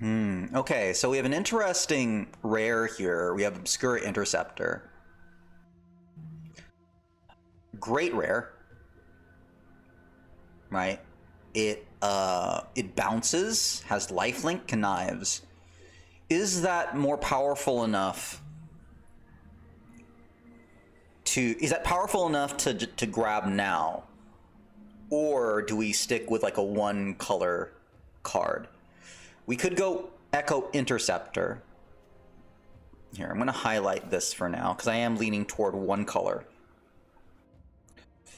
Okay, so we have an interesting rare here. We have Obscura Interceptor. Great rare. Right? It bounces, has lifelink, connives. Is that more powerful enough to grab now? Or do we stick with like a one color card? We could go Echo Interceptor. Here, I'm going to highlight this for now because I am leaning toward one color.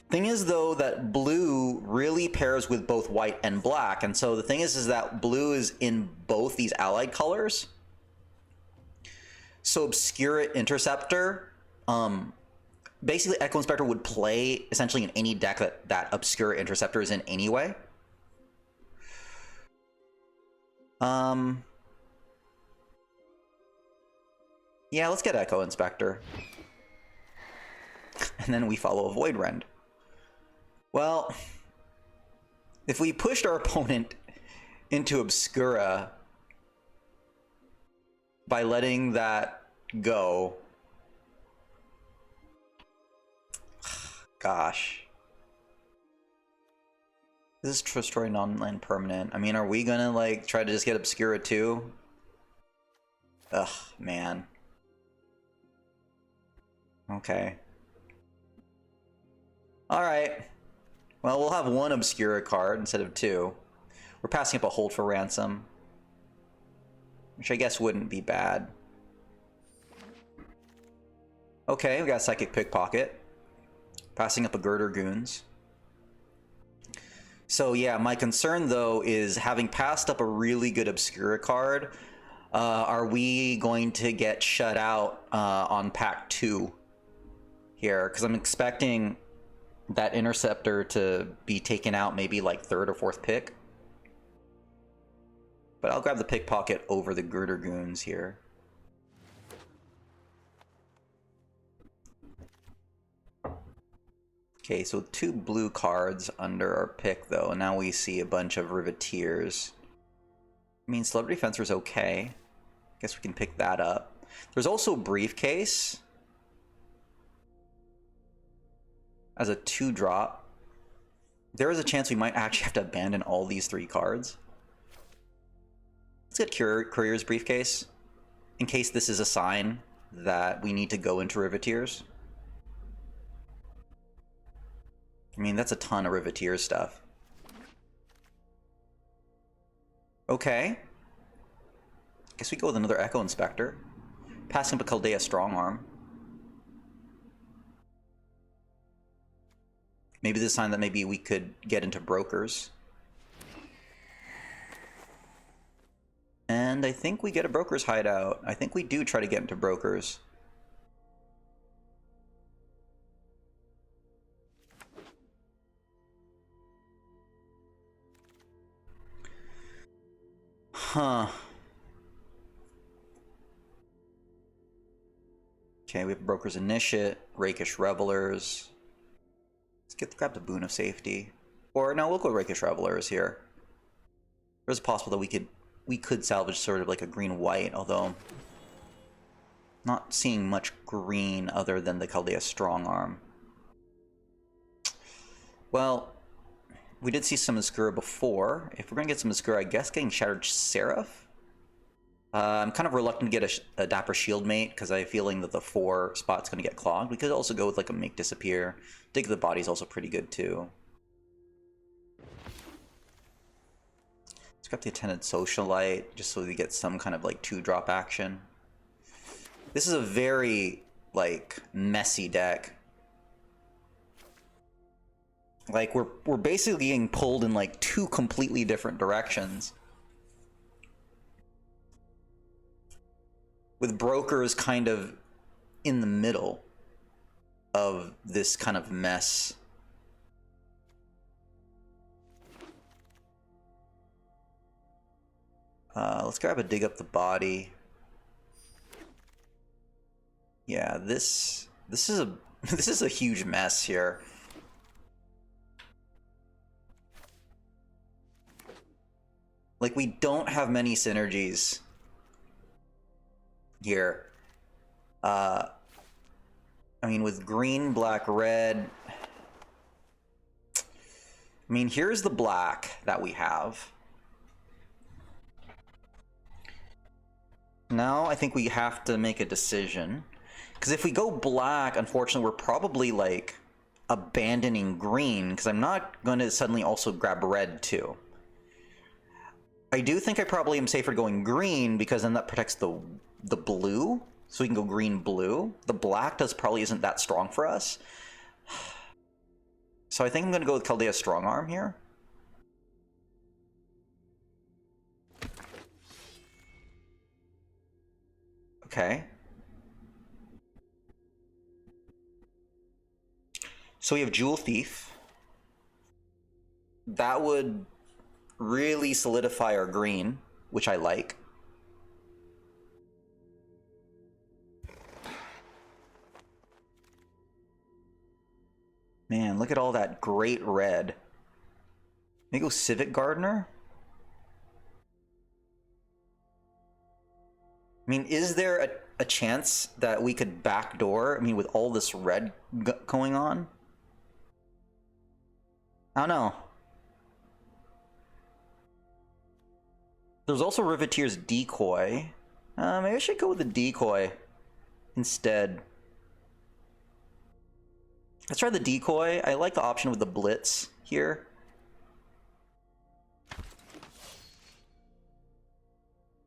Thing is, though, that blue really pairs with both white and black, and so the thing is that blue is in both these allied colors. So Obscura Interceptor, basically Echo Inspector would play essentially in any deck that Obscura Interceptor is in anyway. Yeah, let's get Echo Inspector. And then we follow a Void Rend. Well, if we pushed our opponent into Obscura by letting that go, gosh. This is destroy non-land permanent. I mean, are we gonna like try to just get Obscura too? Ugh, man. Okay. Alright. Well, we'll have one Obscura card instead of two. We're passing up a Hold for Ransom, which I guess wouldn't be bad. Okay, we got Psychic Pickpocket. Passing up a Girder Goons. So yeah, my concern though is having passed up a really good Obscura card, are we going to get shut out on pack 2 here? Because I'm expecting that Interceptor to be taken out maybe like 3rd or 4th pick. But I'll grab the Pickpocket over the Girder Goons here. Okay, so 2 blue cards under our pick though. Now we see a bunch of Riveteers. I mean, Celebrity Fencer's okay. Guess we can pick that up. There's also Briefcase as a 2-drop. There is a chance we might actually have to abandon all these 3 cards. Let's get Courier's Briefcase in case this is a sign that we need to go into Riveteers. I mean, that's a ton of Riveteer stuff. Okay. Guess we go with another Echo Inspector. Passing up a Chaldea Strongarm. Maybe this is a sign that maybe we could get into Brokers. And I think we get a Broker's Hideout. I think we do try to get into Brokers. Huh. Okay, we have Broker's Initiate, Rakish Revelers. Let's grab the Boon of Safety. Or no, we'll go Rakish Revelers here. There's possible that we could salvage sort of like a green-white, although not seeing much green other than the Chaldea Strongarm. Well, we did see some Obscura before. If we're going to get some Obscura, I guess getting Shattered Seraph? I'm kind of reluctant to get a Dapper Shieldmate because I have a feeling that the 4 spot's going to get clogged. We could also go with like a Make Disappear. Dig the Body's also pretty good too. Let's grab the Attended Socialite just so we get some kind of like 2-drop action. This is a very like messy deck. Like we're basically getting pulled in like 2 completely different directions. With Brokers kind of in the middle of this kind of mess. Let's grab a Dig Up the Body. Yeah, this is a this is a huge mess here. Like, we don't have many synergies here. I mean, with green, black, red... I mean, here's the black that we have. Now I think we have to make a decision. Because if we go black, unfortunately, we're probably, like, abandoning green, because I'm not going to suddenly also grab red, too. I do think I probably am safer going green, because then that protects the blue, so we can go green-blue. The black probably isn't that strong for us. So I think I'm going to go with Caldea's Strong Arm here. Okay. So we have Jewel Thief. That would really solidify our green, which I like. Man, look at all that great red. Maybe go Civic Gardener? I mean, is there a chance that we could backdoor? I mean, with all this red going on? I don't know. There's also Riveteer's Decoy. Maybe I should go with the Decoy instead. Let's try the Decoy. I like the option with the Blitz here.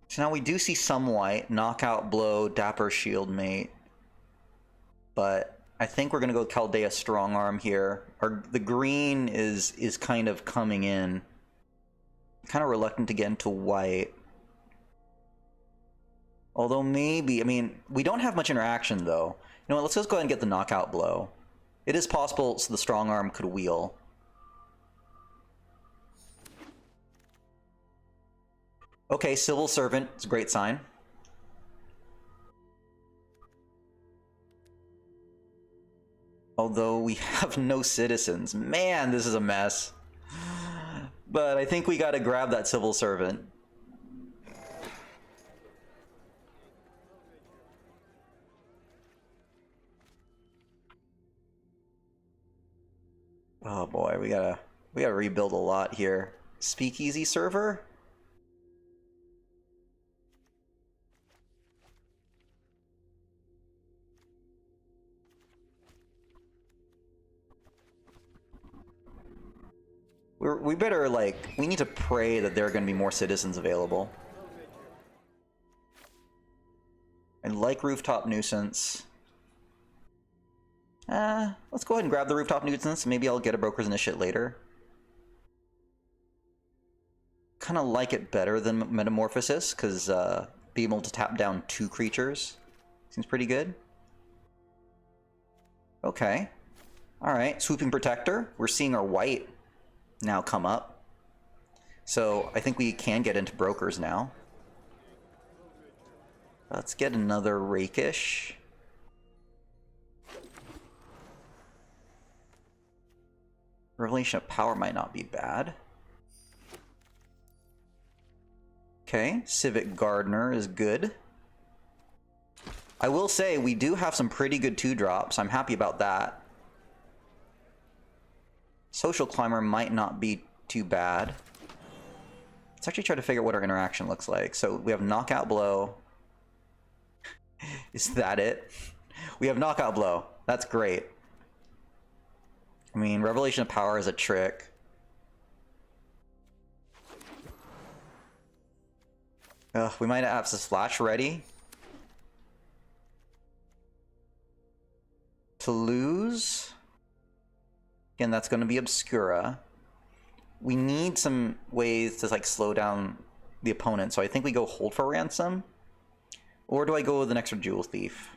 So now we do see some white. Knockout Blow, Dapper Shieldmate. But I think we're going to go Chaldea Strong Arm here. The green is kind of coming in. Kind of reluctant to get into white. Although maybe, I mean, we don't have much interaction though. You know what, let's just go ahead and get the Knockout Blow. It is possible so the Strong Arm could wheel. Okay, Civil Servant is a great sign. Although we have no citizens. Man, this is a mess. But I think we gotta grab that Civil Servant. Oh boy, we gotta rebuild a lot here. Speakeasy server? We better, like, we need to pray that there are going to be more citizens available. I like Rooftop Nuisance. Let's go ahead and grab the Rooftop Nuisance. Maybe I'll get a Broker's Initiate later. Kind of like it better than Metamorphosis, because being able to tap down 2 creatures seems pretty good. Okay. Alright, Swooping Protector. We're seeing our white now come up. So I think we can get into Brokers now. Let's get another Rakish. Revelation of Power might not be bad. Okay, Civic Gardener is good. I will say we do have some pretty good 2-drops. I'm happy about that. Social Climber might not be too bad. Let's actually try to figure out what our interaction looks like. So we have Knockout Blow. Is that it? We have Knockout Blow. That's great. I mean, Revelation of Power is a trick. We might have to Splash ready. To lose. Again, that's going to be Obscura. We need some ways to, like, slow down the opponent, so I think we go Hold for Ransom. Or do I go with an extra Jewel Thief?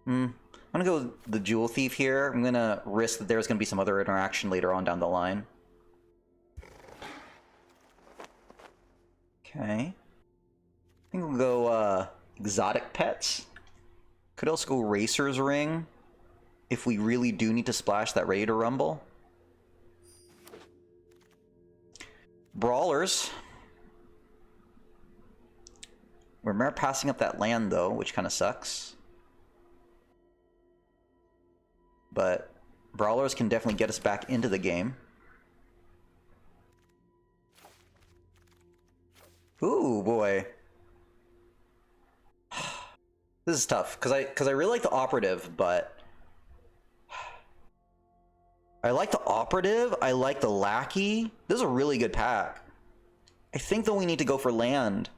I'm going to go with the Jewel Thief here. I'm going to risk that there's going to be some other interaction later on down the line. Okay. I think we'll go Exotic Pets. Could also go Racer's Ring if we really do need to splash that Ready to Rumble. Brawlers. We're passing up that land though, which kind of sucks. But Brawlers can definitely get us back into the game. Ooh, boy. This is tough, because I really like the Operative, but... I like the Operative, I like the Lackey. This is a really good pack. I think, though, we need to go for land.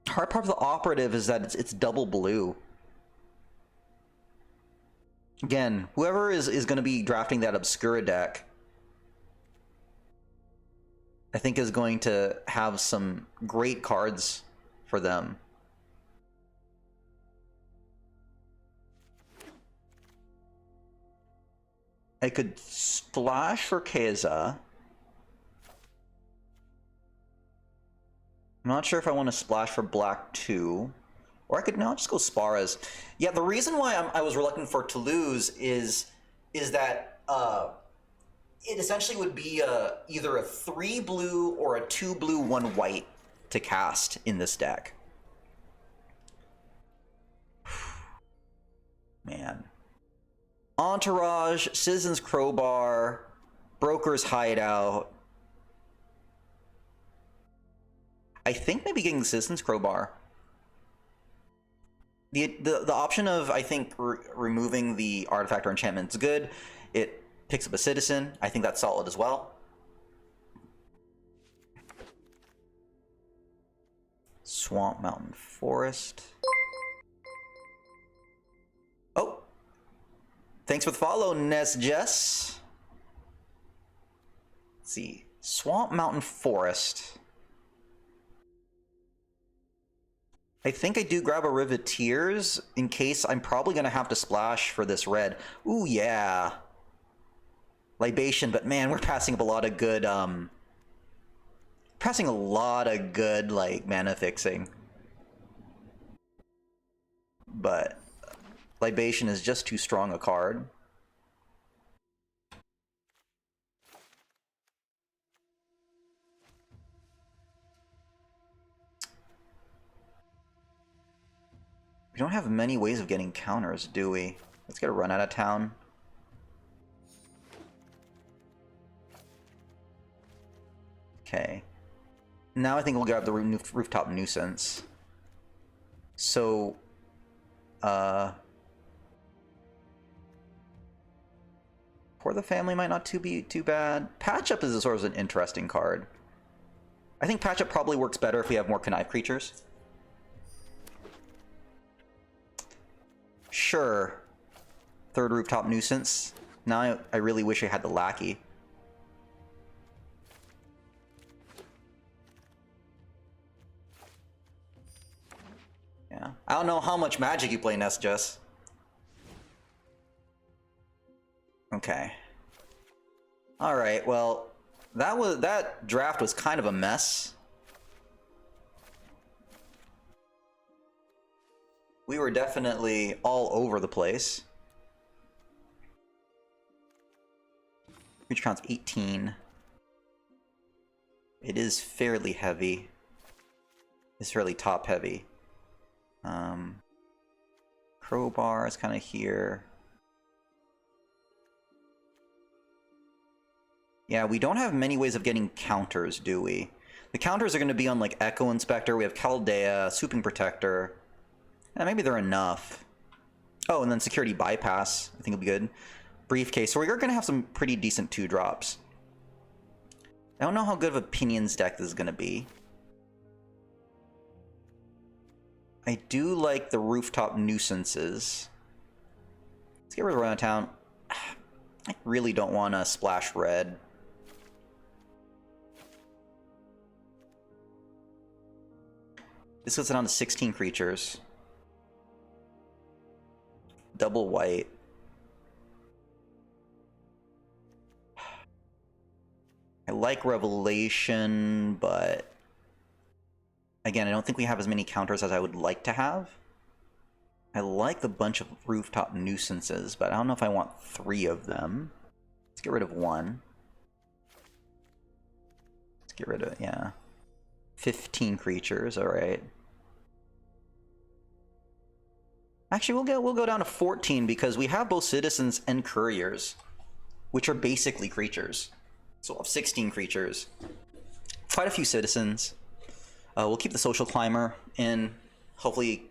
Hard part of the Operative is that it's double blue. Again, whoever is going to be drafting that Obscura deck, I think is going to have some great cards for them. I could splash for Keza. I'm not sure if I want to splash for black 2. Or I could now just go Sparas. Yeah, the reason why I was reluctant for Toulouse is that it essentially would be either a 3 blue or a 2 blue, 1 white to cast in this deck. Man. Entourage, Citizen's Crowbar, Broker's Hideout. I think maybe getting the Citizen's Crowbar. The option of, I think, removing the artifact or enchantment is good. It picks up a citizen. I think that's solid as well. Swamp, Mountain, Forest. Oh! Thanks for the follow, Nesjess. Let's see. Swamp, Mountain, Forest. I think I do grab a Riveteers in case I'm probably going to have to splash for this red. Ooh, yeah. Libation, but man, we're passing up a lot of good, like, mana fixing. But Libation is just too strong a card. We don't have many ways of getting counters, do we? Let's get a run out of town. Okay. Now I think we'll grab the Rooftop Nuisance. So, For the Family might not be too bad. Patch Up is a sort of an interesting card. I think Patch Up probably works better if we have more Connive creatures. Sure. Third Rooftop Nuisance. Now I really wish I had the Lackey. Yeah. I don't know how much Magic you play, Nesjess. Okay. Alright, well, that draft was kind of a mess. We were definitely all over the place. Creature count's 18. It is fairly heavy. It's fairly top heavy. Crowbar is kind of here. Yeah, we don't have many ways of getting counters, do we? The counters are going to be on like Echo Inspector. We have Chaldea, Swooping Protector. Maybe they're enough. Oh, and then Security Bypass. I think it'll be good. Briefcase. So we're going to have some pretty decent 2-drops. I don't know how good of a Pinions deck this is going to be. I do like the Rooftop Nuisances. Let's get rid of Run Out of Town. I really don't want to splash red. This goes down to 16 creatures. Double white. I like Revelation, but again, I don't think we have as many counters as I would like to have. I like the bunch of Rooftop Nuisances, but I don't know if I want 3 of them. Let's get rid of 1. Let's get rid of it, yeah. 15 creatures, all right. Actually, we'll go down to 14 because we have both citizens and couriers, which are basically creatures. So we'll have 16 creatures. Quite a few citizens. We'll keep the social climber in. Hopefully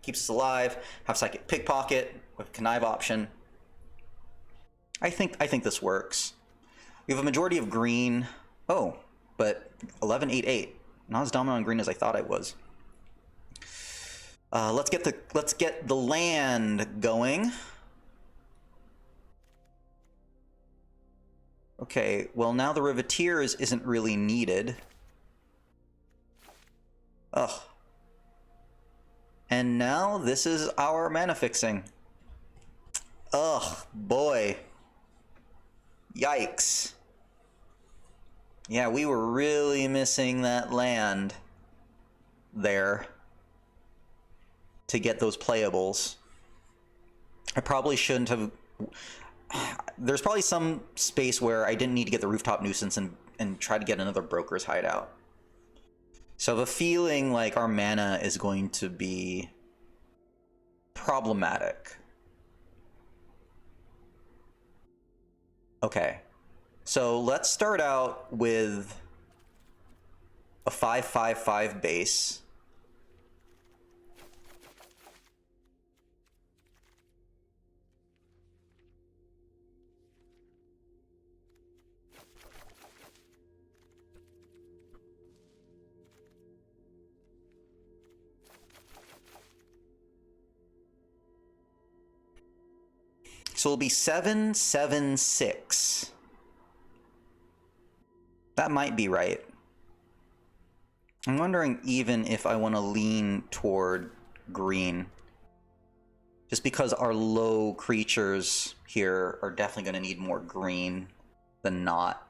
keeps us alive. Have psychic pickpocket with connive option. I think this works. We have a majority of green. Oh, but 11-8-8. Not as dominant on green as I thought I was. Let's get the land going. Okay, well now the Riveteers isn't really needed. Ugh. And now this is our mana fixing. Ugh, boy. Yikes. Yeah, we were really missing that land there to get those playables. I probably shouldn't have... There's probably some space where I didn't need to get the Rooftop Nuisance and try to get another Broker's Hideout. So I have a feeling like our mana is going to be problematic. Okay. So let's start out with a 5/5/5 base. So it'll be 7/7/6. That might be right. I'm wondering even if I want to lean toward green. Just because our low creatures here are definitely going to need more green than not.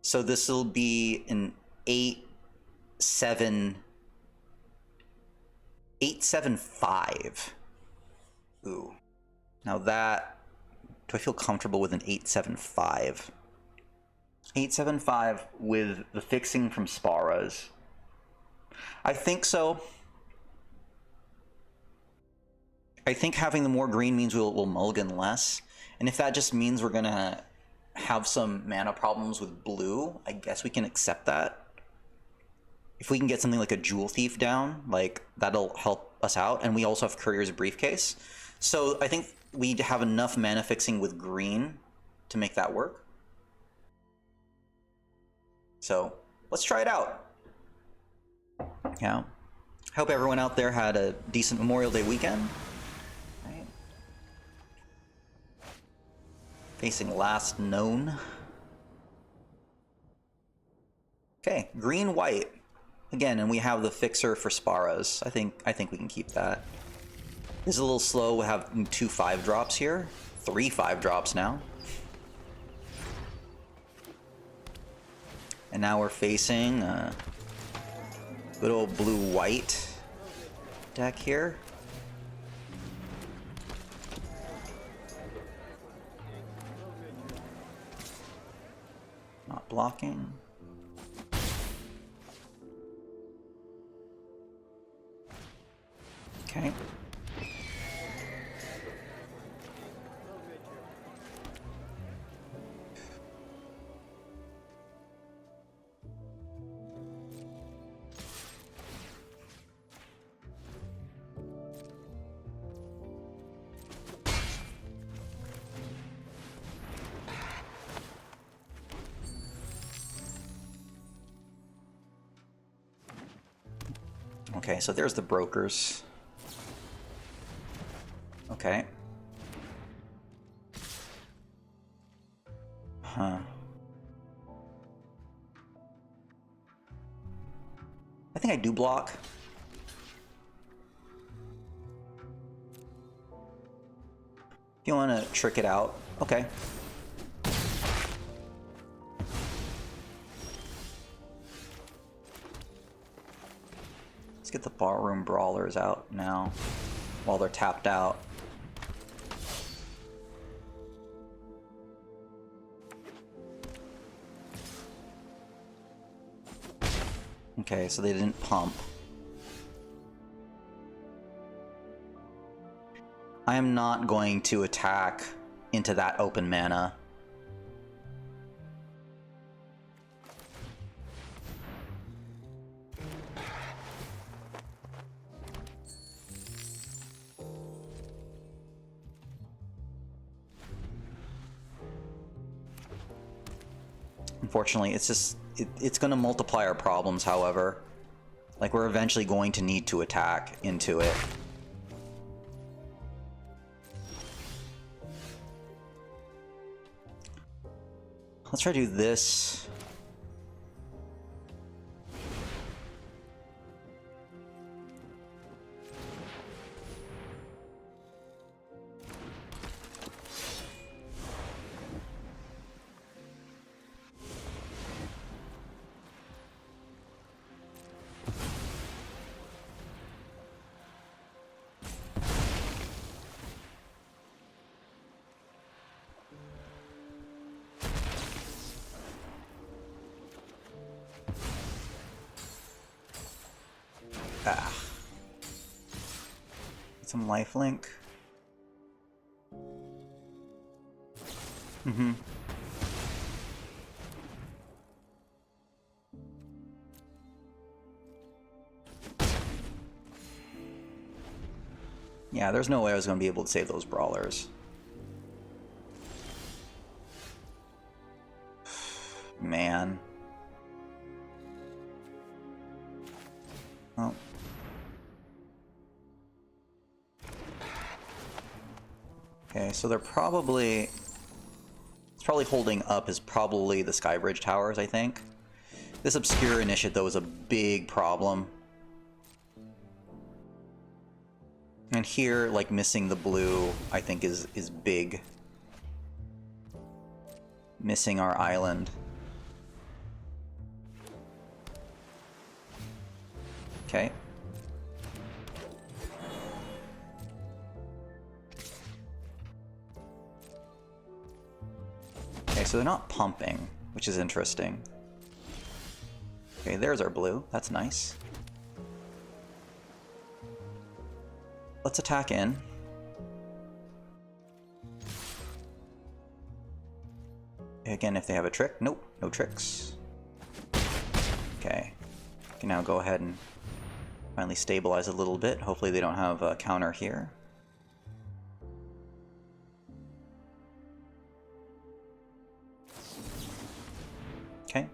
So this will be an 8/7/5. Ooh. Now that, do I feel comfortable with an 8/7/5? 8/7/5 with the fixing from Sparas. I think so. I think having the more green means we'll mulligan less. And if that just means we're gonna have some mana problems with blue, I guess we can accept that. If we can get something like a Jewel Thief down, like that'll help us out. And we also have Courier's Briefcase. So I think we have enough mana fixing with green to make that work. So let's try it out. Yeah. Hope everyone out there had a decent Memorial Day weekend. Right. Facing last known. Okay, green white. Again, and we have the fixer for Sparas. I think we can keep that. This is a little slow. We have 2 5-drops here. 3 5-drops now. And now we're facing good old blue-white deck here. Not blocking. Okay. Okay, so there's the brokers. Okay. Huh. I think I do block. If you want to trick it out, okay. Let's get the Barroom Brawlers out now while they're tapped out. Okay, so they didn't pump. I am not going to attack into that open mana. Unfortunately, it's just, it's going to multiply our problems, however. Like, we're eventually going to need to attack into it. Let's try to do this. Ah. Some lifelink. Mm-hmm. Yeah, there's no way I was going to be able to save those brawlers. Man. Oh. Okay, so they're probably... It's probably holding up is probably the Skybridge Towers, I think. This Obscure Initiate, though, is a big problem. And here, like, missing the blue, I think, is big. Missing our island. Okay. Okay, so they're not pumping, which is interesting. Okay, there's our blue. That's nice. Let's attack in. Again, if they have a trick. Nope, no tricks. Okay. Can now go ahead and finally stabilize a little bit. Hopefully they don't have a counter here. Okay.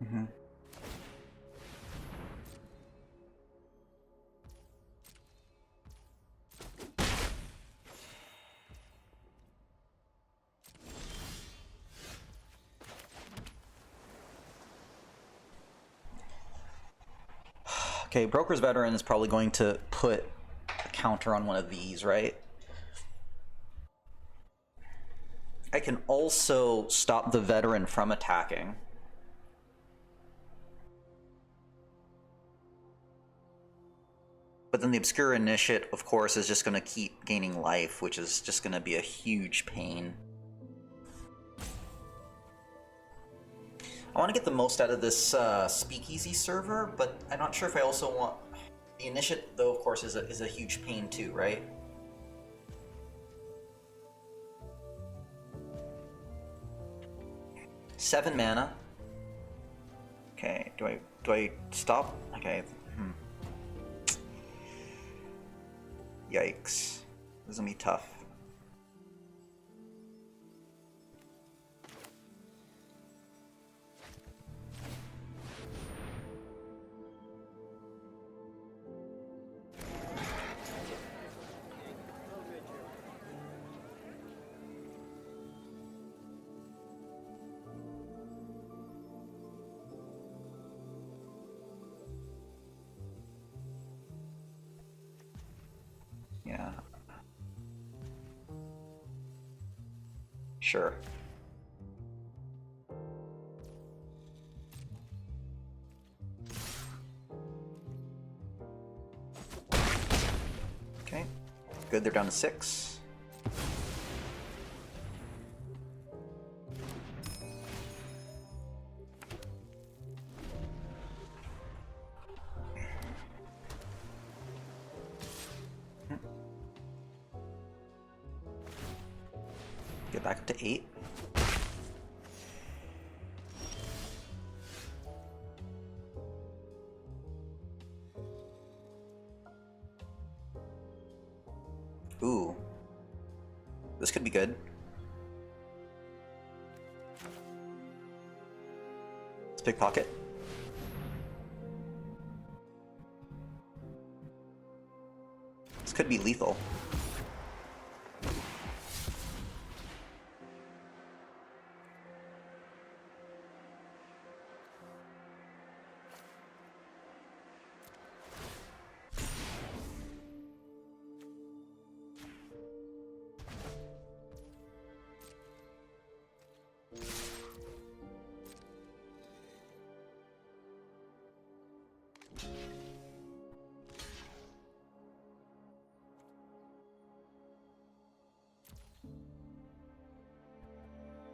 Mm-hmm. Okay, Broker's Veteran is probably going to put a counter on one of these, right? I can also stop the Veteran from attacking. But then the Obscure Initiate, of course, is just going to keep gaining life, which is just going to be a huge pain. I want to get the most out of this Speakeasy server, but I'm not sure if I also want... The Initiate, though, of course, is a huge pain too, right? Seven mana. Okay, do I stop? Okay. Yikes. This is gonna be tough. Yeah. Sure. Good, they're down to 6. Get back up to 8. Ooh. This could be good. Let's pickpocket. This could be lethal.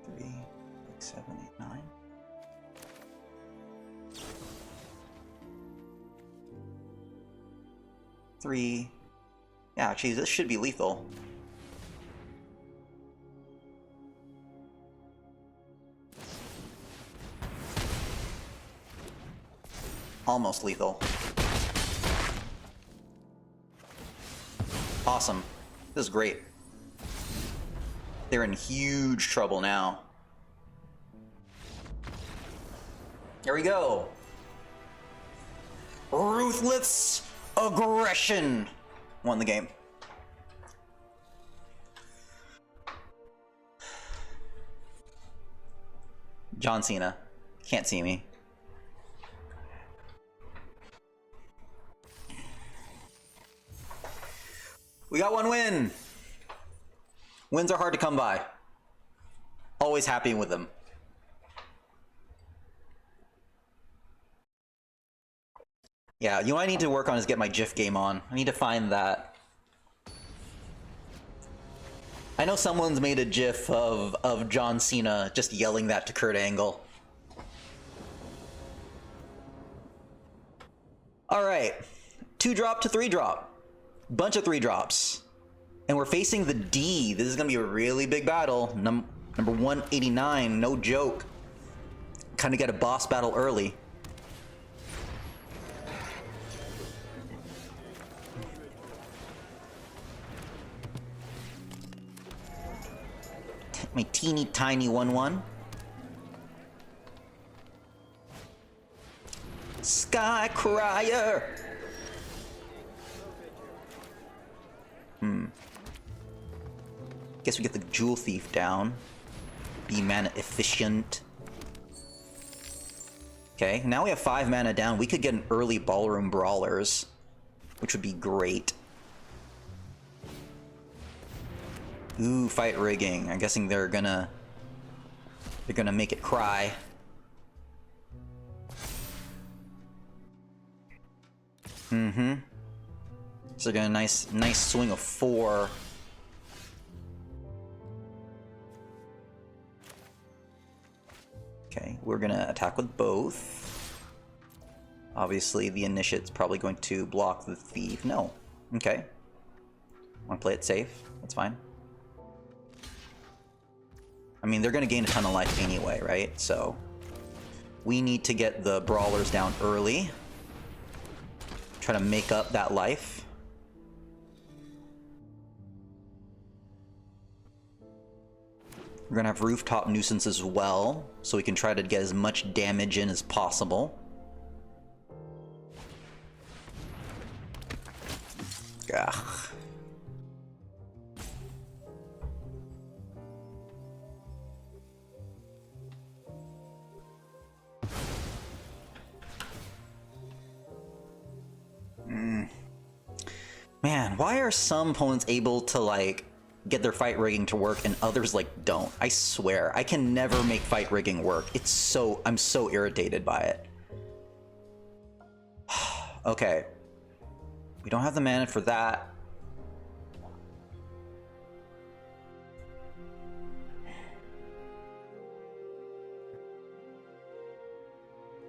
Three, 6, 7, 8, 9. Three. Yeah, actually, this should be lethal. Almost lethal. Awesome. This is great. They're in huge trouble now. Here we go. Ruthless aggression. Won the game. John Cena. Can't see me. We got one win. Wins are hard to come by. Always happy with them. Yeah, you know what I need to work on is get my GIF game on. I need to find that. I know someone's made a GIF of John Cena just yelling that to Kurt Angle. Alright. 2-drop to 3-drop. Bunch of 3-drops. And we're facing the D. This is going to be a really big battle. Number 189, no joke. Kind of get a boss battle early. My teeny tiny 1/1. Sky Crier. Guess we get the Jewel Thief down. Be mana efficient. Okay, now we have 5 mana down. We could get an early Ballroom Brawlers, which would be great. Ooh, fight rigging. I'm guessing they're gonna make it cry. Mm-hmm. So they're gonna nice swing of 4. Okay, we're gonna attack with both. Obviously, the Initiate's probably going to block the Thief. No. Okay. Want to play it safe? That's fine. I mean, they're gonna gain a ton of life anyway, right? So we need to get the Brawlers down early. Try to make up that life. We're gonna have Rooftop Nuisance as well, so we can try to get as much damage in as possible. Ugh. Man, why are some opponents able to, like, get their fight rigging to work and others, like, don't? I swear, I can never make fight rigging work. It's so... I'm so irritated by it. Okay. We don't have the mana for that.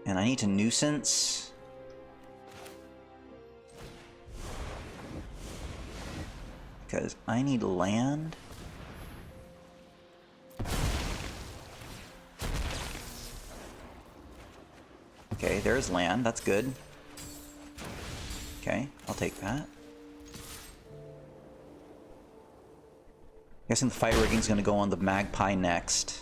And I need to nuisance. Because I need land. Okay, there's land. That's good. Okay, I'll take that. Guessing the fight rigging is going to go on the Magpie next.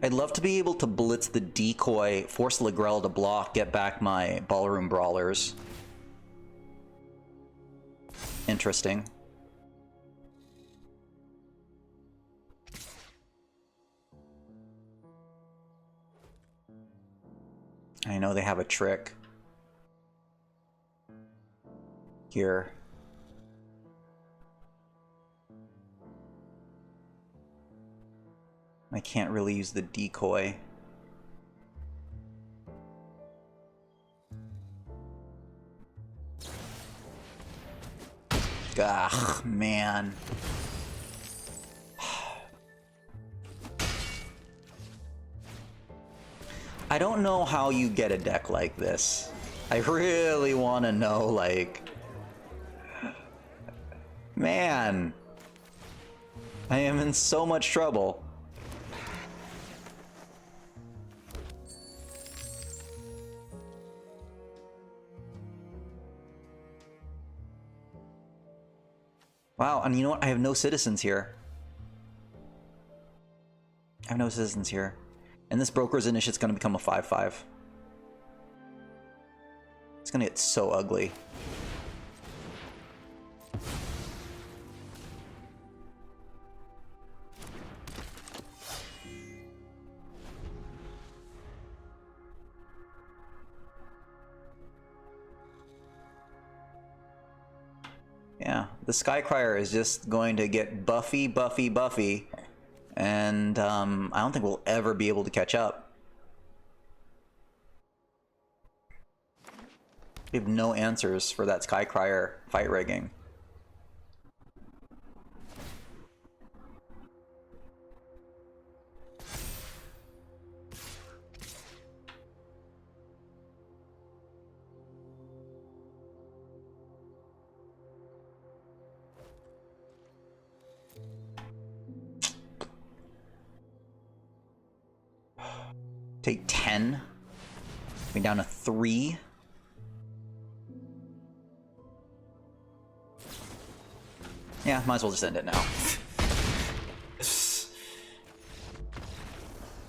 I'd love to be able to blitz the decoy, force Lagrell to block, get back my Ballroom Brawlers. Interesting. I know they have a trick here. I can't really use the decoy. Ugh, man. I don't know how you get a deck like this. I really want to know, like... Man. I am in so much trouble. Wow, and you know what? I have no citizens here. I have no citizens here. And this Broker's Initiate's gonna become a 5/5. It's gonna get so ugly. Yeah, the Skycrier is just going to get buffy, buffy, buffy. And I don't think we'll ever be able to catch up. We have no answers for that Skycrier fight rigging. Take 10. Going down to 3. Yeah, might as well just end it now.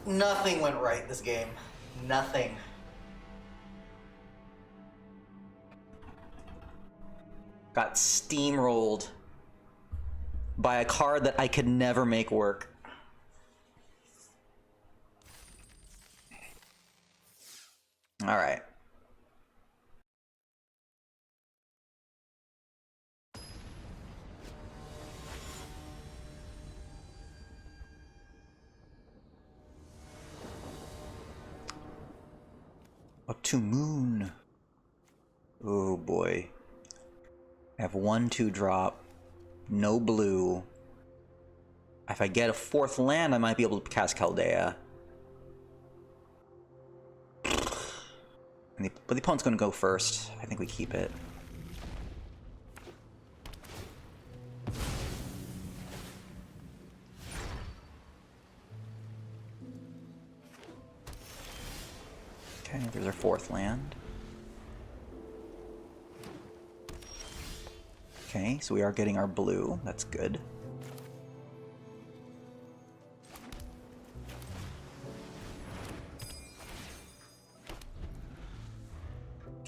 Nothing went right this game. Nothing. Got steamrolled by a card that I could never make work. All right. Up to moon. Oh boy. I have 1/2 drop. No blue. If I get a 4th land, I might be able to cast Chaldea. But the opponent's going to go first. I think we keep it. Okay, there's our 4th land. Okay, so we are getting our blue. That's good.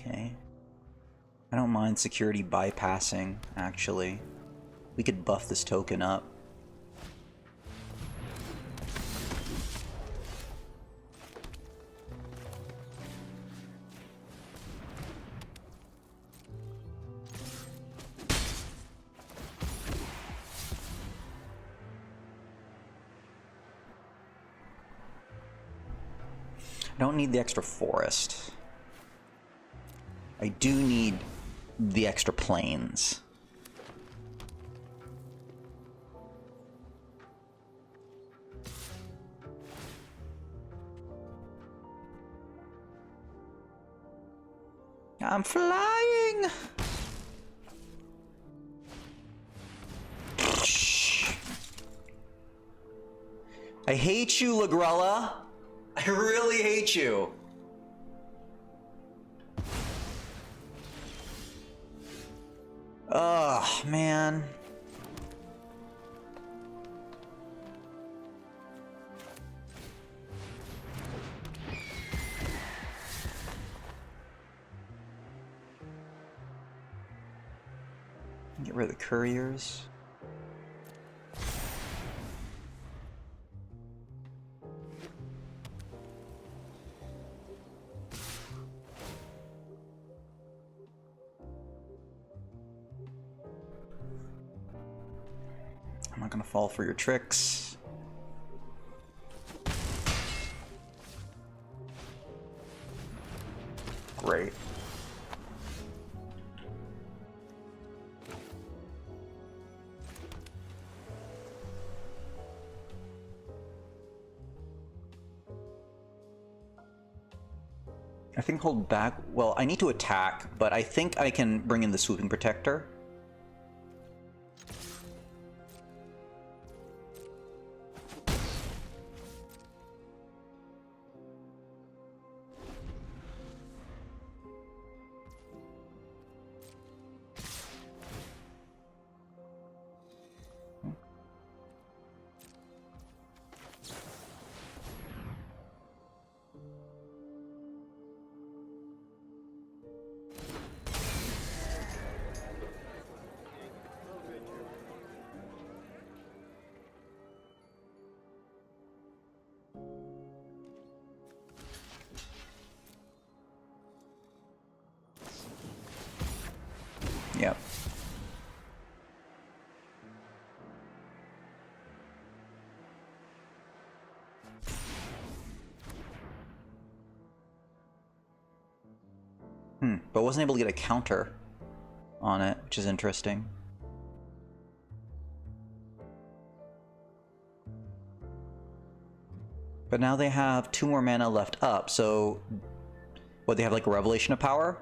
Okay. I don't mind security bypassing, actually. We could buff this token up. I don't need the extra forest. I do need the extra plains. I'm flying! I hate you, Lagrella. I really hate you. Oh, man. Get rid of the couriers. I'm not gonna fall for your tricks. Great. I think hold back. Well, I need to attack, but I think I can bring in the Swooping Protector. Yep. But wasn't able to get a counter on it, which is interesting. But now they have 2 more mana left up, so... What, they have like a Revelation of Power?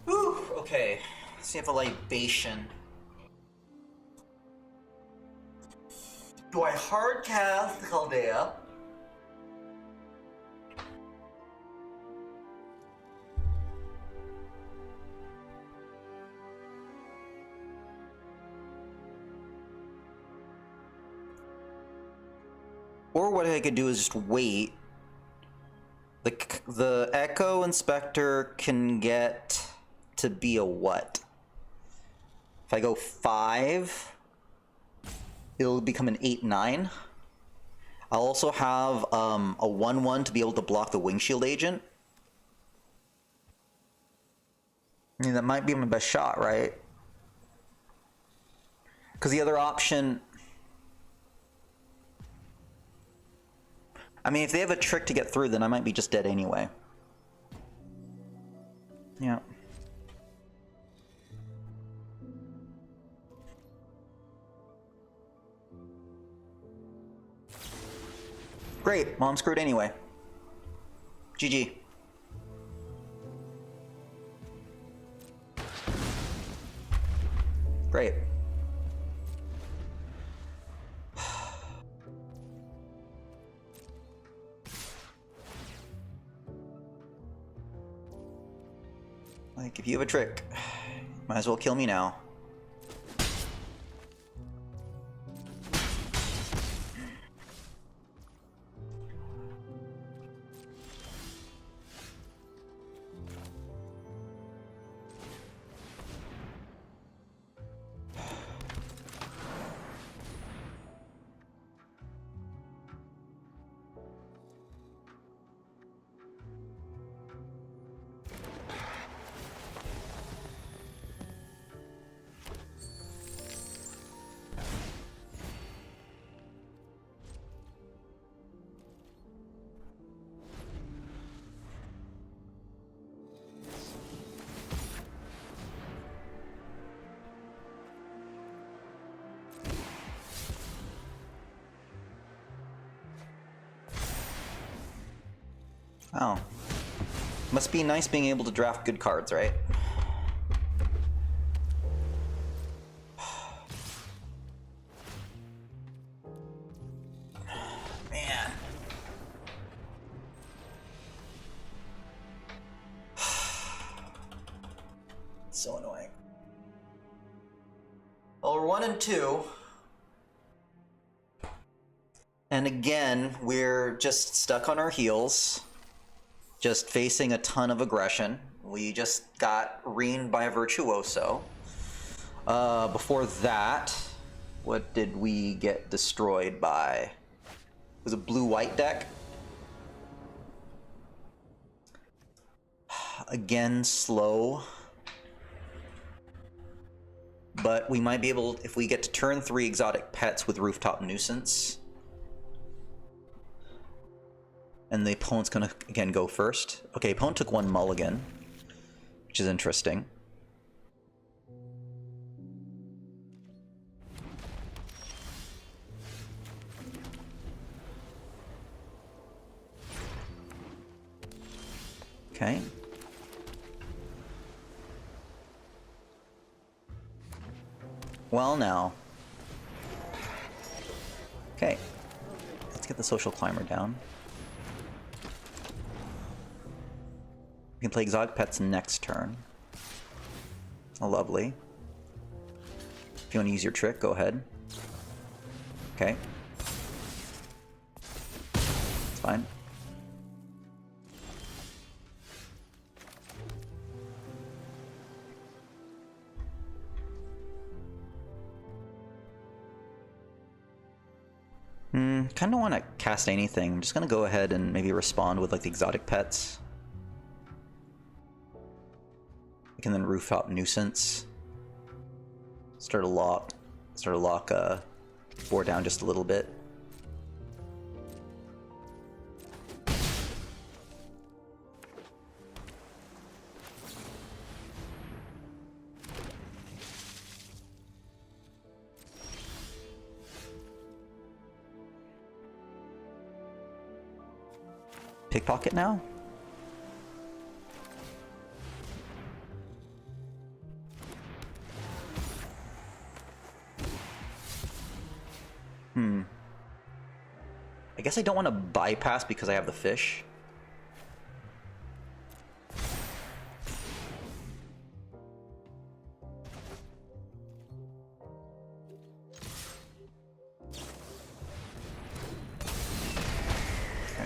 Ooh, okay. Let's see if a libation. Do I hard cast the Chaldea? Or what I could do is just wait. The Echo Inspector can get to be a what? If I go 5, it'll become an 8/9. I'll also have a 1/1 to be able to block the Wingshield Agent. I mean, that might be my best shot, right? Because the other option... I mean, if they have a trick to get through, then I might be just dead anyway. Yeah. Great. Well, I'm screwed anyway. GG. Great. Like, if you have a trick, might as well kill me now. Oh. Must be nice being able to draft good cards, right? Man. So annoying. Well, we're 1 and 2. And again, we're just stuck on our heels. Just facing a ton of aggression. We just got reamed by a Virtuoso. Before that, what did we get destroyed by? It was a blue-white deck. Again, slow. But we might be able, if we get to turn 3 exotic pets with Rooftop Nuisance. And the opponent's gonna, again, go first. Okay, opponent took 1 mulligan, which is interesting. Okay. Well, now. Okay. Let's get the Social Climber down. We can play Exotic Pets next turn. Oh, lovely. If you want to use your trick, go ahead. Okay. It's fine. Kind of want to cast anything. I'm just going to go ahead and maybe respond with like the Exotic Pets. We can then Rooftop Nuisance. Start to lock board down just a little bit. Pickpocket now? I guess I don't want to bypass because I have the fish. Okay.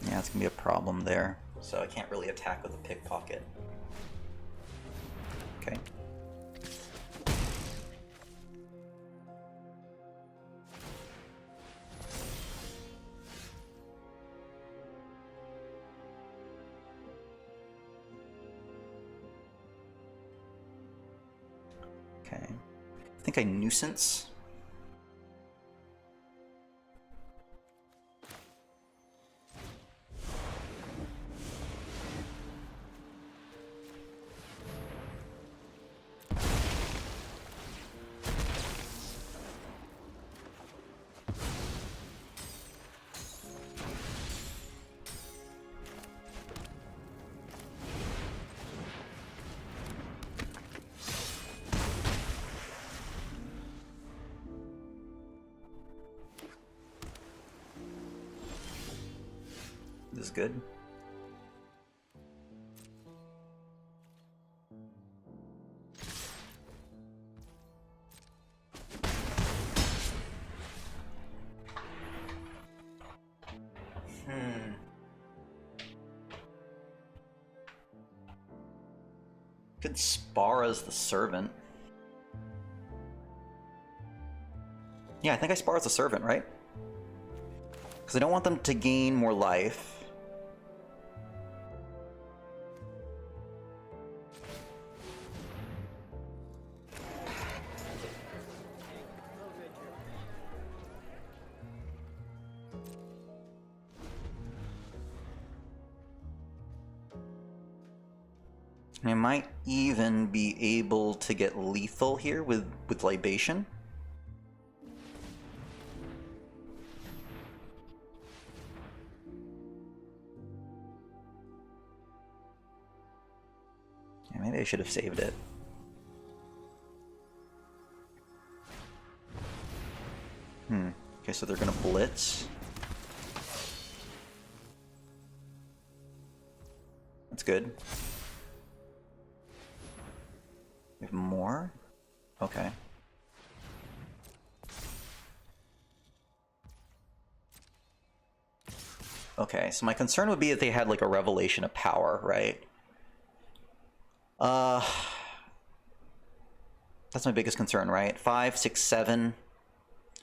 Yeah, it's gonna be a problem there. So I can't really attack with a pickpocket. Okay. Okay. I think I nuisance. This is good. Could spar as the servant. Yeah, I think I spar as the servant, right? Because I don't want them to gain more life. I might even be able to get lethal here with Libation. Yeah, maybe I should have saved it. Okay, so they're gonna blitz. That's good. We have more? Okay. Okay, so my concern would be if they had like a revelation of power, right? That's my biggest concern, right? 5, 6, 7. I'm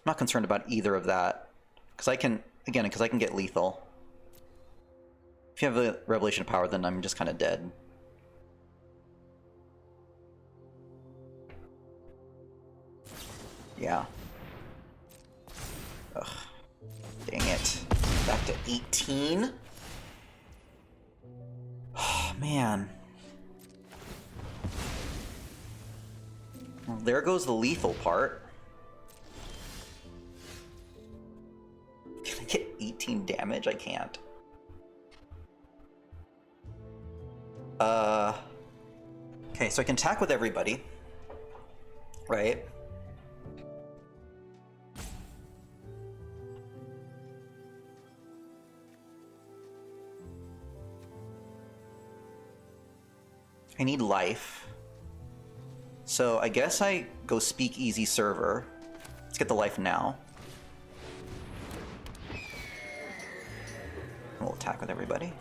not concerned about either of that. Because I can, again, because I can get lethal. If you have a revelation of power, then I'm just kind of dead. Yeah. Ugh. Dang it. Back to 18? Oh, man. Well, there goes the lethal part. Can I get 18 damage? I can't. Okay, so I can attack with everybody. Right? I need life. So I guess I go Speakeasy Server. Let's get the life now. We'll attack with everybody.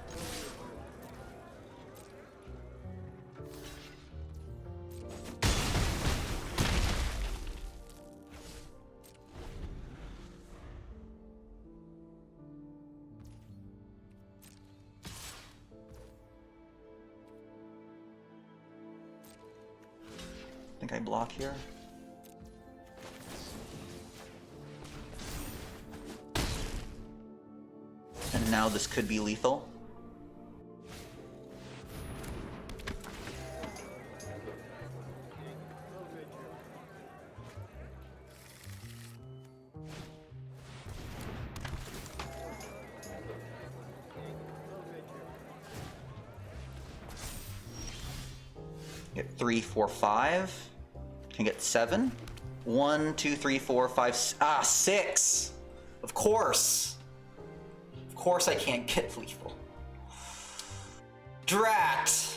I think I block here. And now this could be lethal. Get 3, 4, 5. Can get 7. 1, 2, 3, 4, 5. Ah, 6. Of course. Of course I can't get lethal. Drat.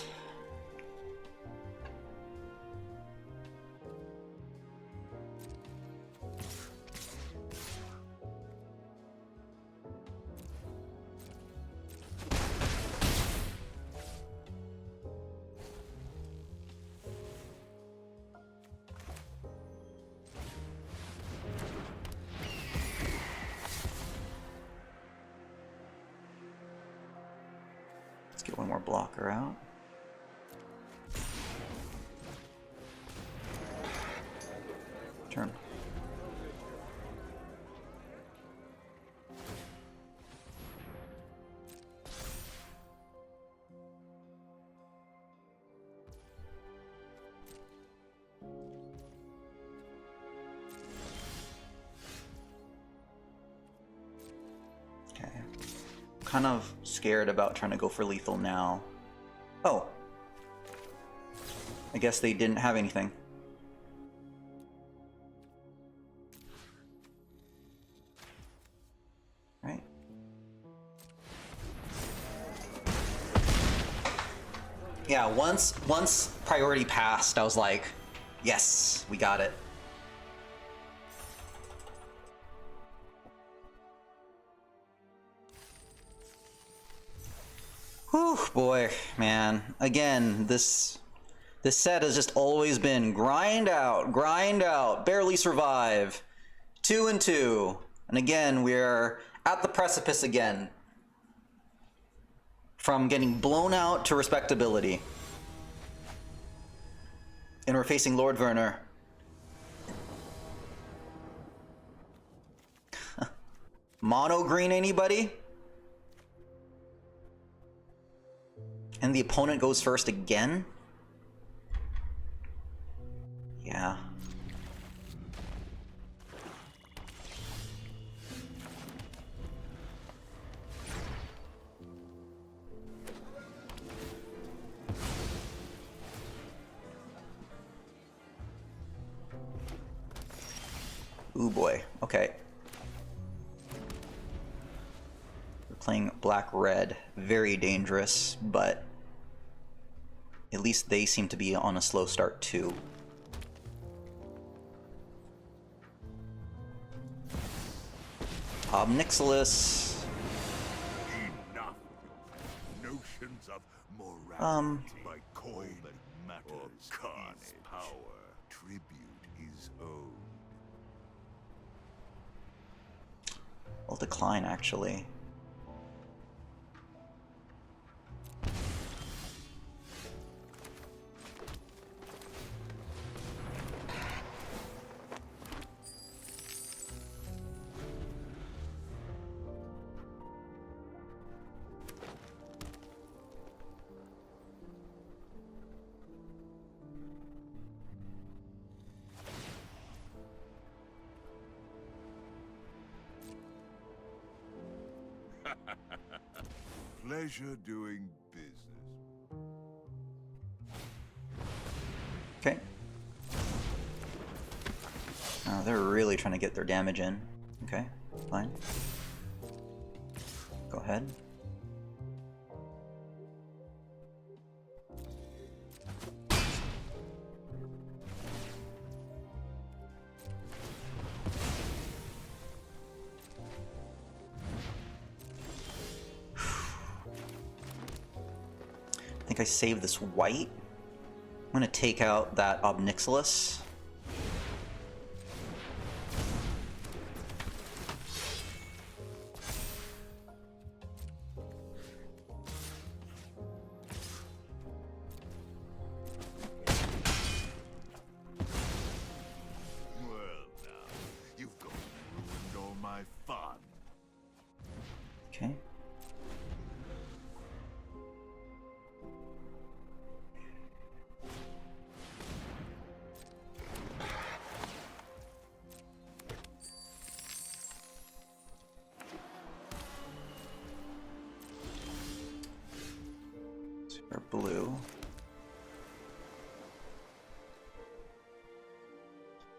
Let's get one more blocker out. Turn. Okay. Kind of scared about trying to go for lethal now. Oh. I guess they didn't have anything. Right. Yeah, once priority passed, I was like, yes, we got it. Whew, boy, man. Again, this set has just always been grind out, barely survive. 2 and 2. And again, we're at the precipice again. From getting blown out to respectability. And we're facing Lord Werner. Mono green, anybody? And the opponent goes first again? Yeah. Ooh boy. Okay. We're playing black-red. Very dangerous, but at least they seem to be on a slow start too. Obnixilis. Enough. Notions of morality by coin matters carnage. Power. Tribute is owed. I'll decline, actually. Pleasure doing business. Okay. They're really trying to get their damage in. Okay, fine. Go ahead. I think I saved this white. I'm gonna take out that Obnixilis. Well, now, you've got ruined all my fun. Okay. Super blue.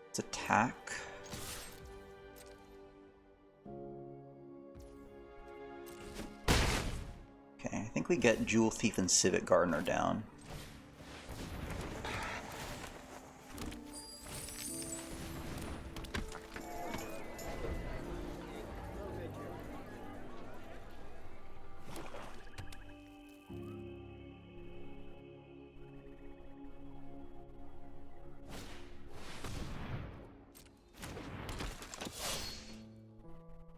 Let's attack. Okay, I think we get Jewel Thief and Civet Gardener down.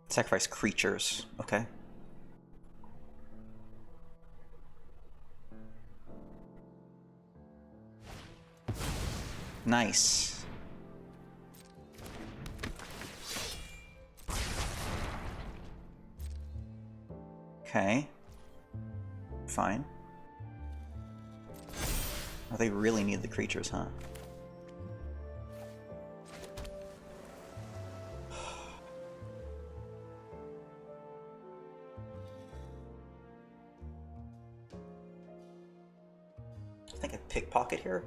Sacrifice creatures, okay. Nice. Okay. Fine. Oh, they really need the creatures, huh? I think I pickpocket here.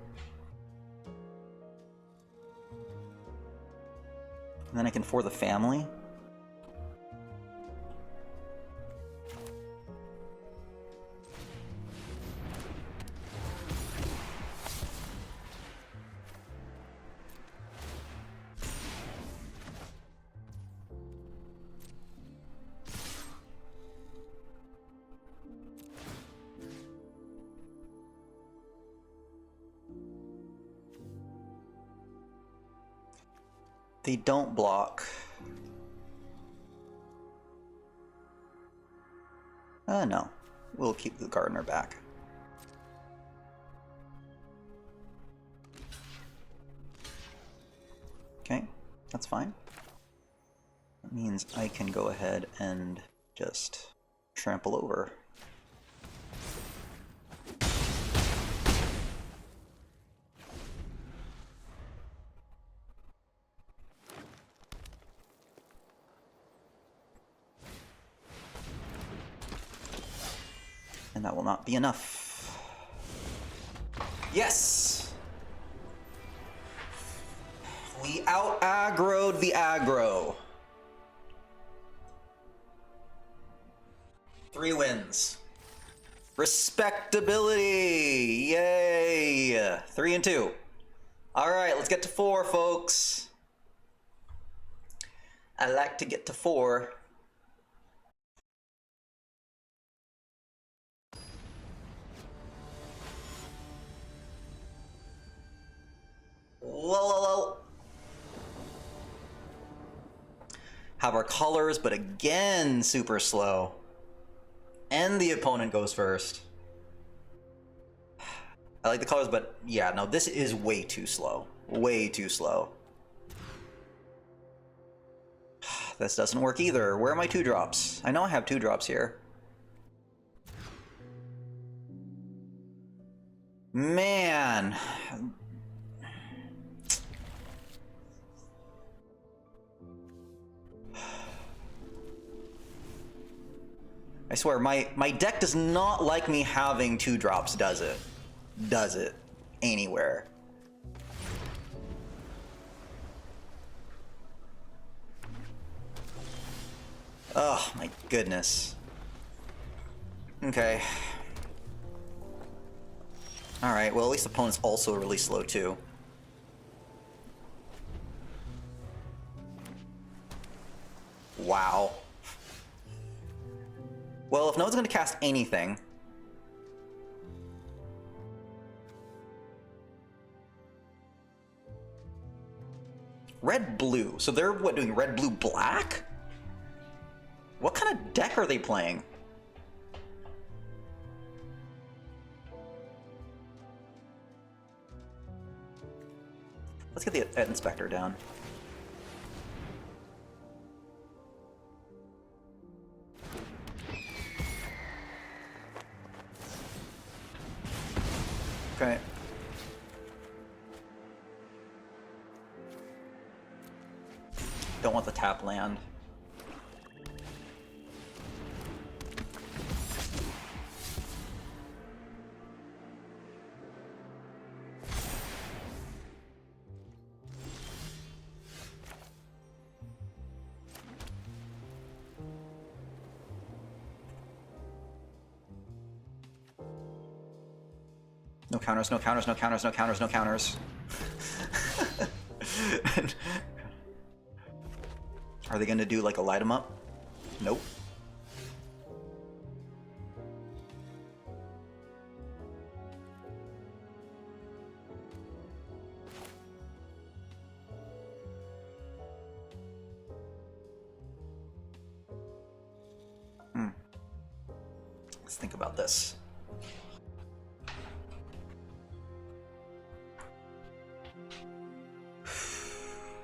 And then I can for the family. They don't block. No. We'll keep the gardener back. Okay, that's fine. That means I can go ahead and just trample over. And that will not be enough. Yes! We out-aggroed the aggro. 3 wins. Respectability! Yay! 3 and 2. Alright, let's get to 4, folks. I like to get to 4. Whoa. Have our colors, but again, super slow. And the opponent goes first. I like the colors, but yeah, no, this is way too slow. Way too slow. This doesn't work either. Where are my 2-drops? I know I have 2-drops here. Man. I swear, my deck does not like me having 2-drops, does it? Does it? Anywhere. Oh, my goodness. Okay. Alright, well at least the opponent's also really slow too. Wow. Well, if no one's gonna cast anything... Red-blue. So they're, what, doing red-blue-black? What kind of deck are they playing? Let's get the inspector down. Okay. Don't want the tap land. No counters, no counters, no counters, no counters, no counters. Are they gonna do like a light 'em up? Nope. Let's think about this.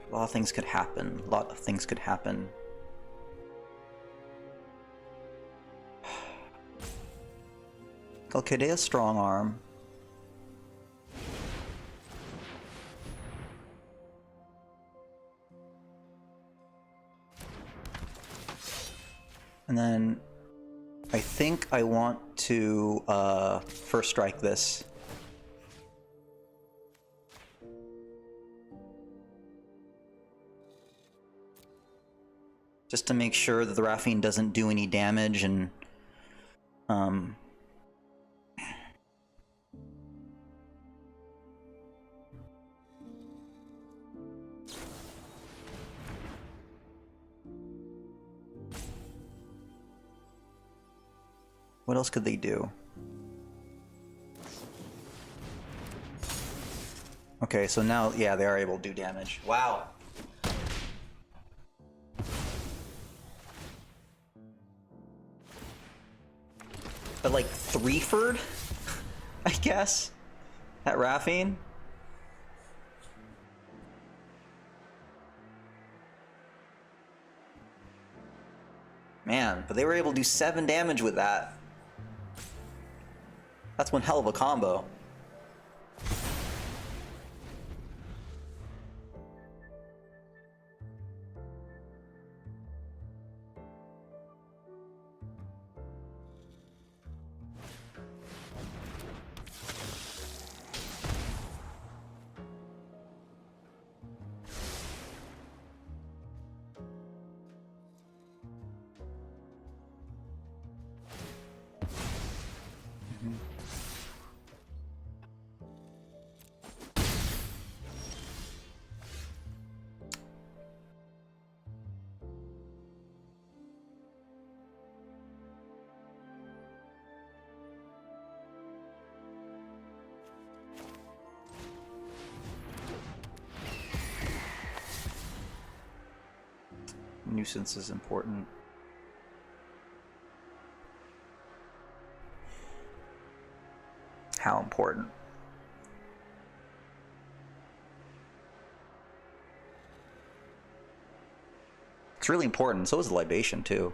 A lot of things could happen. A lot of things could happen. Calcadea strong arm. And then I think I want to first strike this. Just to make sure that the Raffine doesn't do any damage and what else could they do? Okay, so now, yeah, they are able to do damage. Wow. But like Threeford, I guess, at Raffine. Man, but they were able to do 7 damage with that. That's one hell of a combo. Nuisance is important. How important? It's really important. So is the libation too.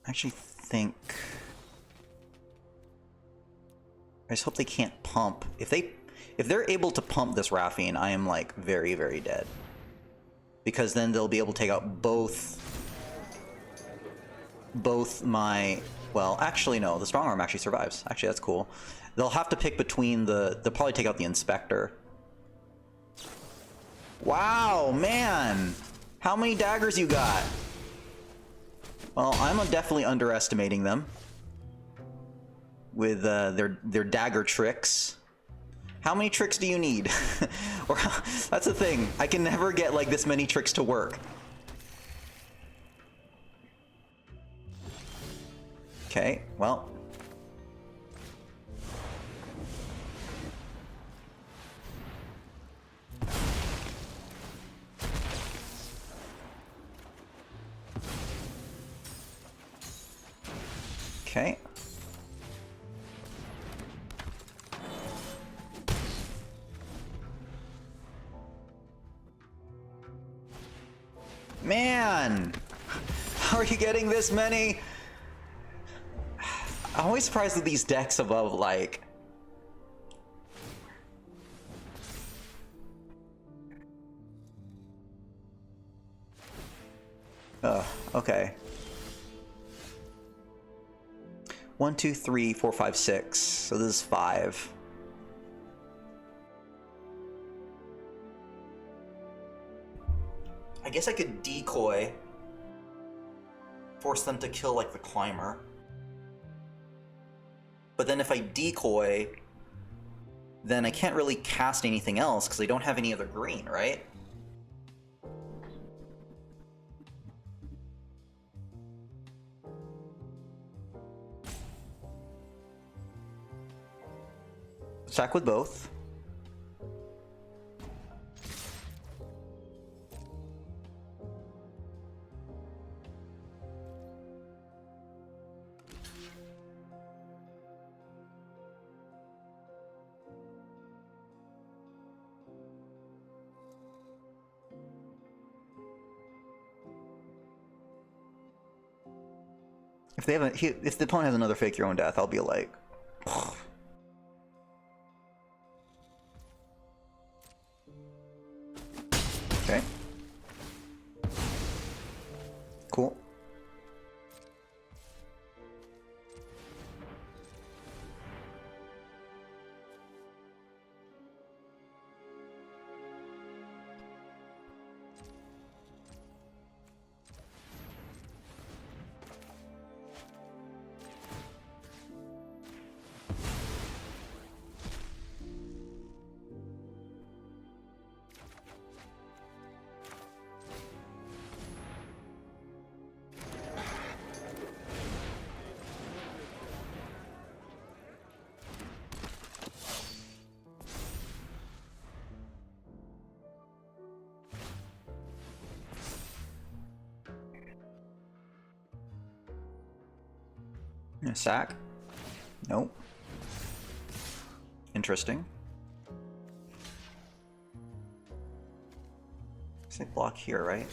I actually think... I just hope they can't pump. If they're able to pump this Raffine, I am like very, very dead. Because then they'll be able to take out both my... Well, actually no, the Strong Arm actually survives. Actually, that's cool. They'll have to pick between the... They'll probably take out the Inspector. Wow, man! How many daggers you got? Well, I'm definitely underestimating them with their dagger tricks. How many tricks do you need? Or that's the thing. I can never get like this many tricks to work. Okay, well. Okay. Man! How are you getting this many? I'm always surprised with these decks above, like... Okay. 1, 2, 3, 4, 5, 6. So this is 5. I guess I could decoy. Force them to kill, like, the climber. But then if I decoy, then I can't really cast anything else because I don't have any other green, right? Attack with both. If they have if the opponent has another fake your own death, I'll be like, okay, cool. Sack? Nope. Interesting. Say block here, right?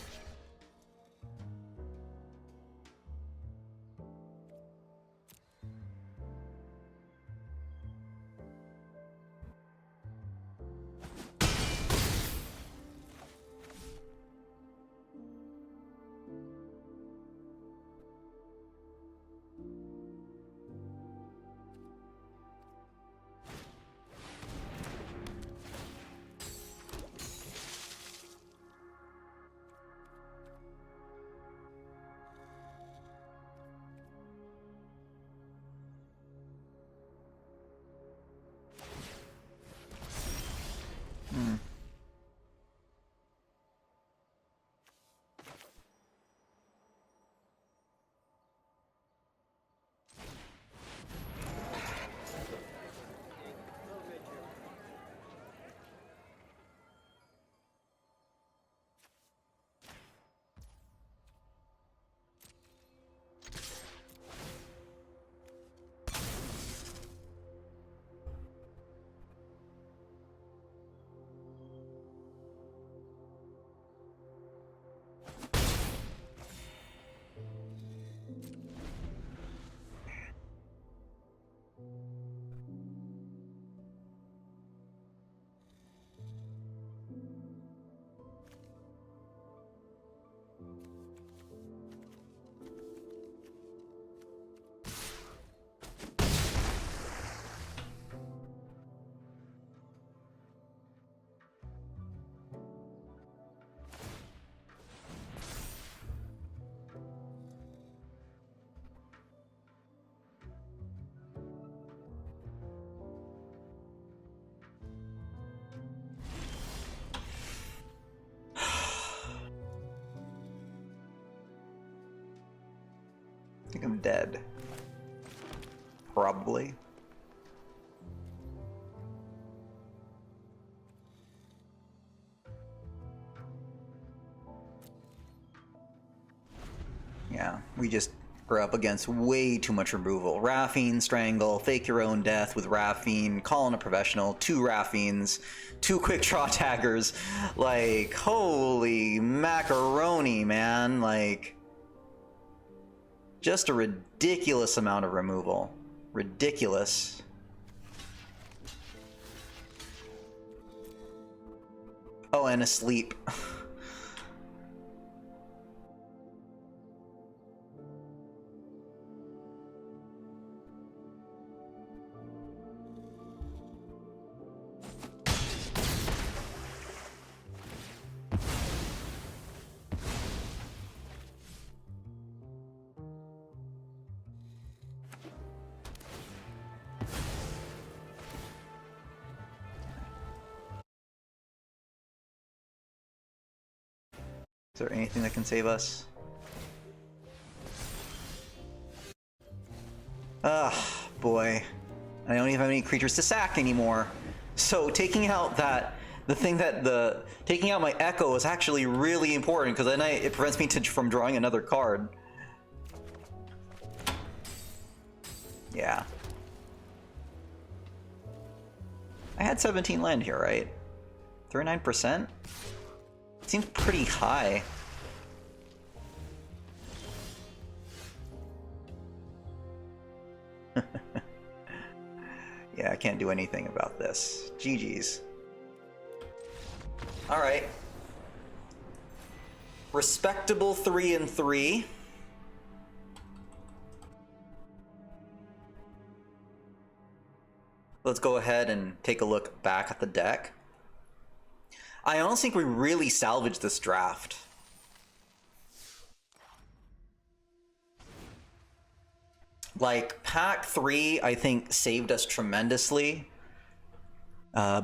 think I'm dead. Probably. Yeah, we just are up against way too much removal. Raffine, Strangle, Fake Your Own Death with Raffine, Calling a Professional, 2 Raffines, 2 Quick Draw Daggers. Like, holy macaroni, man. Like, just a ridiculous amount of removal. Ridiculous. Oh, and asleep. Is there anything that can save us? Ah, boy. I don't even have any creatures to sack anymore. So taking out taking out my Echo is actually really important because then it prevents me from drawing another card. Yeah. I had 17 land here, right? 39%? Seems pretty high. Yeah, I can't do anything about this. GG's. Alright. Respectable 3-3. Let's go ahead and take a look back at the deck. I honestly think we really salvaged this draft. Like, pack 3, I think, saved us tremendously.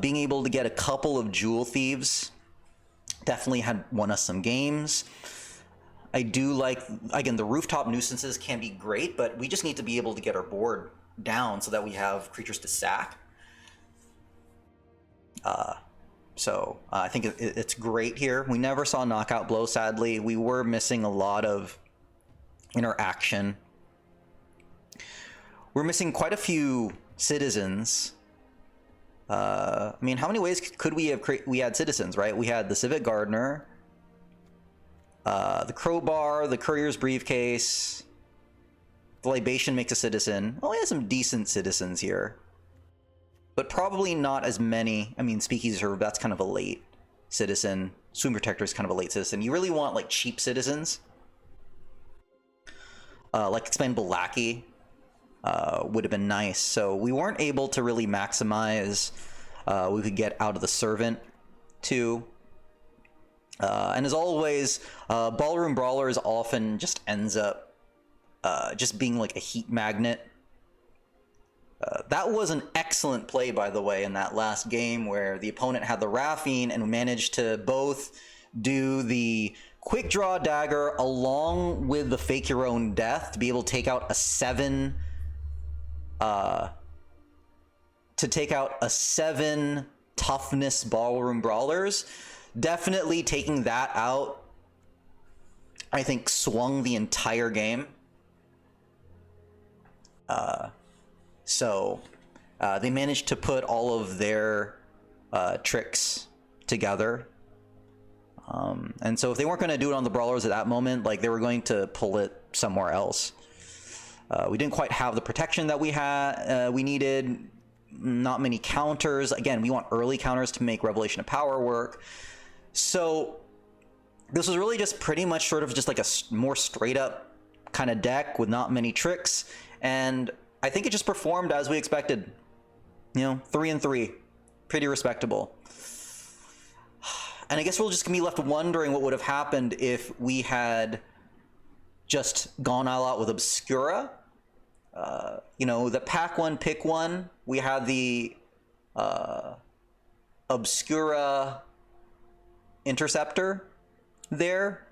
Being able to get a couple of Jewel Thieves definitely had won us some games. I do like, again, the Rooftop Nuisances can be great, but we just need to be able to get our board down so that we have creatures to sack. So I think it's great here. We never saw Knockout Blow, sadly. We were missing a lot of interaction. We're missing quite a few citizens. I mean, how many ways could we have we had citizens, right? We had the Civic Gardener, the Crowbar, the Courier's Briefcase, the Libation makes a citizen. Well, we had some decent citizens here. But probably not as many. I mean, Speakeasy, that's kind of a late citizen. Swoon Protector is kind of a late citizen. You really want, like, cheap citizens. Like Expendable Lackey would have been nice. So we weren't able to really maximize we could get out of the Servant, too. And as always, Ballroom Brawlers often just ends up just being like a heat magnet. That was an excellent play, by the way, in that last game where the opponent had the Raffine and managed to both do the Quick Draw Dagger along with the Fake Your Own Death to be able to take out a 7 toughness Ballroom Brawlers. Definitely taking that out, I think, swung the entire game. So they managed to put all of their tricks together. And so if they weren't going to do it on the Brawlers at that moment, like, they were going to pull it somewhere else. We didn't quite have the protection that we needed. Not many counters. Again, we want early counters to make Revelation of Power work. So this was really just pretty much sort of just like a more straight up kind of deck with not many tricks. And I think it just performed as we expected. You know, 3-3. Pretty respectable. And I guess we're just going to be left wondering what would have happened if we had just gone all out with Obscura. You know, the pack one, pick one. We had the Obscura Interceptor there.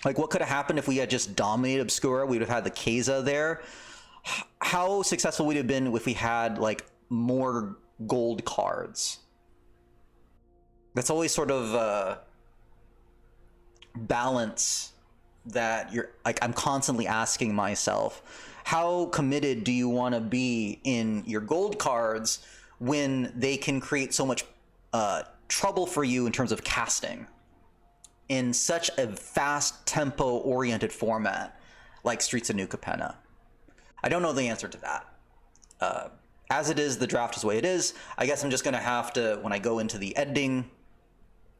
Like, what could have happened if we had just dominated Obscura? We would have had the Keza there. How successful would it have been if we had, like, more gold cards? That's always sort of a balance that you're, like, I'm constantly asking myself. How committed do you want to be in your gold cards when they can create so much trouble for you in terms of casting in such a fast tempo oriented format like Streets of New Capenna? I don't know the answer to that. As it is, the draft is the way it is. I guess I'm just going to have to, when I go into the editing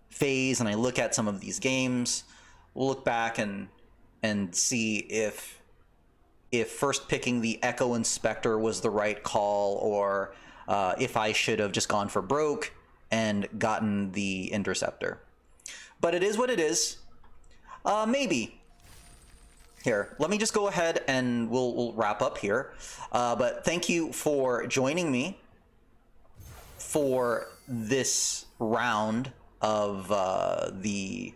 phase and I look at some of these games, we'll look back and see if first picking the Echo Inspector was the right call, or if I should have just gone for broke and gotten the Interceptor. But it is what it is. Maybe. Here, let me just go ahead and we'll wrap up here. But thank you for joining me for this round of the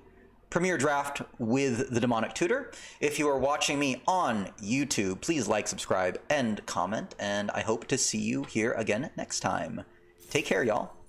Premier Draft with the Demonic Tutor. If you are watching me on YouTube, please like, subscribe, and comment, and I hope to see you here again next time. Take care, y'all.